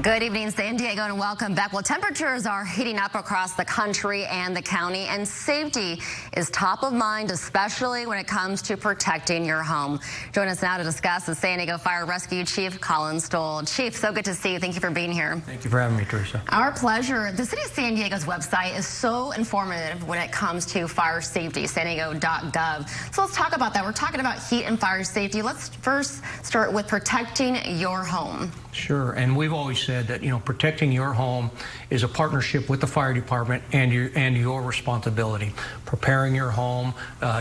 Good evening, San Diego, and welcome back. Well, temperatures are heating up across the country and the county, and safety is top of mind, especially when it comes to protecting your home. Join us now to discuss the San Diego Fire Rescue Chief, Colin Stowell. Chief, so good to see you. Thank you for being here. Thank you for having me, Teresa. Our pleasure. The City of San Diego's website is so informative when it comes to fire safety, sandiego.gov. So let's talk about that. We're talking about heat and fire safety. Let's first start with protecting your home. Sure, and we've always said that, protecting your home is a partnership with the fire department and your responsibility. Preparing your home,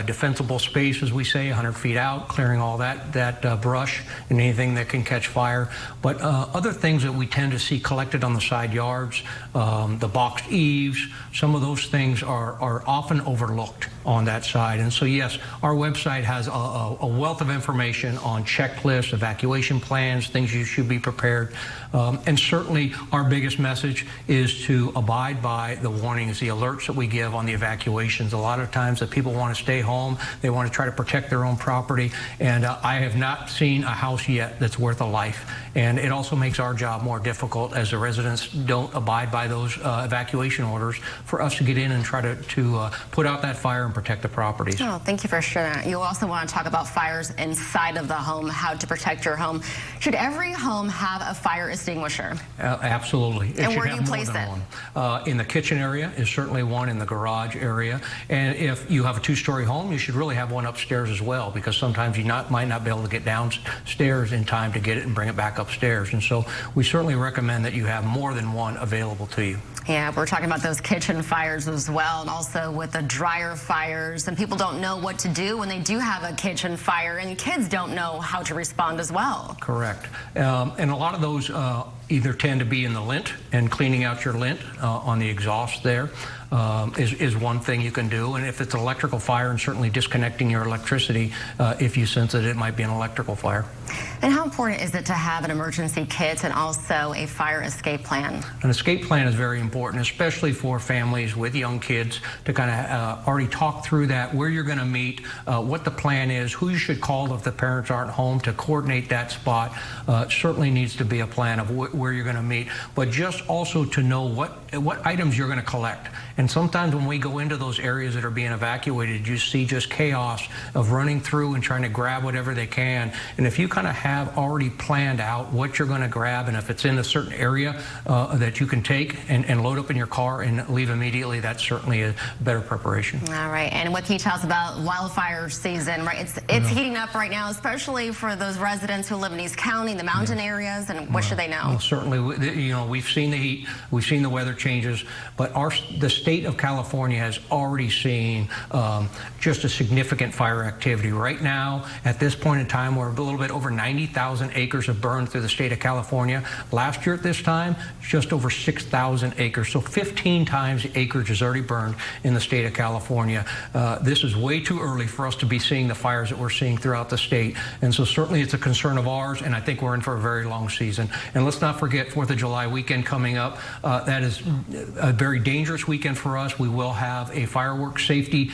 defensible space, as we say, 100 feet out, clearing all that brush and anything that can catch fire. But other things that we tend to see collected on the side yards, the boxed eaves, some of those things are often overlooked on that side. And so, yes, our website has a wealth of information on checklists, evacuation plans, things you should be prepared. And certainly our biggest message is to abide by the warnings, the alerts that we give on the evacuations. A lot of times that people want to stay home, they want to try to protect their own property, and I have not seen a house yet that's worth a life. And it also makes our job more difficult as the residents don't abide by those evacuation orders for us to get in and try to put out that fire and protect the properties. Oh, thank you for sharing that. You also want to talk about fires inside of the home, how to protect your home. Should every home have a fire extinguisher? Absolutely. And where do you place it? In the kitchen area is certainly one, in the garage area. And if you have a two-story home, you should really have one upstairs as well, because sometimes you might not be able to get downstairs in time to get it and bring it back upstairs. And so we certainly recommend that you have more than one available to you. Yeah, we're talking about those kitchen fires as well, and also with the dryer fires. And people don't know what to do when they do have a kitchen fire, and kids don't know how to respond as well. Correct. And a lot of those either tend to be in the lint, and cleaning out your lint on the exhaust there is one thing you can do. And if it's an electrical fire, and certainly disconnecting your electricity if you sense that it might be an electrical fire. And how important is it to have an emergency kit and also a fire escape plan? An escape plan is very important, especially for families with young kids, to kind of already talk through that, where you're going to meet, what the plan is, who you should call if the parents aren't home to coordinate that spot. Certainly needs to be a plan of where you're going to meet, but just also to know what items you're going to collect. And sometimes when we go into those areas that are being evacuated, you see just chaos of running through and trying to grab whatever they can. And if you kind of have already planned out what you're going to grab, and if it's in a certain area that you can take and load up in your car and leave immediately, that's certainly a better preparation. All right. And what can you tell us about wildfire season? Right, it's heating up right now, especially for those residents who live in East County, the mountain areas. And what should they know? Well, certainly, we've seen the heat, we've seen the weather changes, but the state of California has already seen just a significant fire activity. Right now, at this point in time, we're a little bit over 90,000 acres have burned through the state of California. Last year at this time, just over 6,000 acres. So 15 times the acreage is already burned in the state of California. This is way too early for us to be seeing the fires that we're seeing throughout the state. And so certainly it's a concern of ours, and I think we're in for a very long season. And let's not forget 4th of July weekend coming up. That is a very dangerous weekend for us. We will have a fireworks safety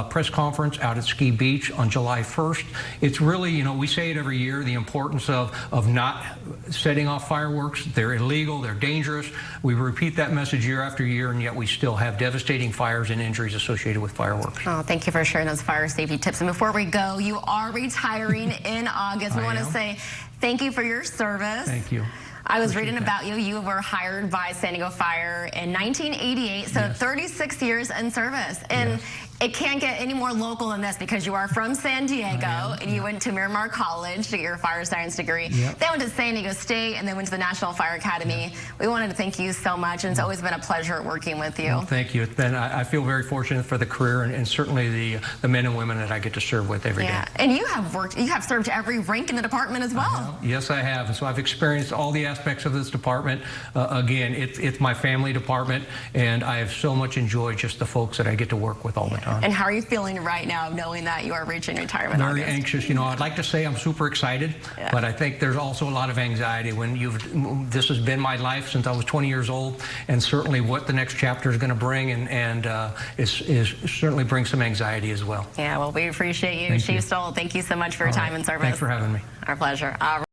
press conference out at Ski Beach on July 1st. It's really, we say it every year, the importance of not setting off fireworks. They're illegal, they're dangerous. We repeat that message year after year, and yet we still have devastating fires and injuries associated with fireworks. Oh, thank you for sharing those fire safety tips. And before we go, you are retiring in August. We want to say thank you for your service. Thank you. I was reading about you. You were hired by San Diego Fire in 1988, so yes. 36 years in service. And yes. It can't get any more local than this, because you are from San Diego, and you went to Miramar College to get your fire science degree. Yep. Then went to San Diego State, and then went to the National Fire Academy. Yep. We wanted to thank you so much, and it's always been a pleasure working with you. Well, thank you. It's been, I feel very fortunate for the career, and certainly the men and women that I get to serve with every day. And you have served every rank in the department as well. Yes, I have. So I've experienced all the aspects of this department. Again, it's my family department, and I have so much enjoyed just the folks that I get to work with all the time. And how are you feeling right now, knowing that you are reaching retirement? Very anxious. I'd like to say I'm super excited, but I think there's also a lot of anxiety when this has been my life since I was 20 years old, and certainly what the next chapter is going to bring, and is certainly bring some anxiety as well. Yeah, well, we appreciate you, Chief Stowell. Thank you so much for your time and service. Thanks for having me. Our pleasure.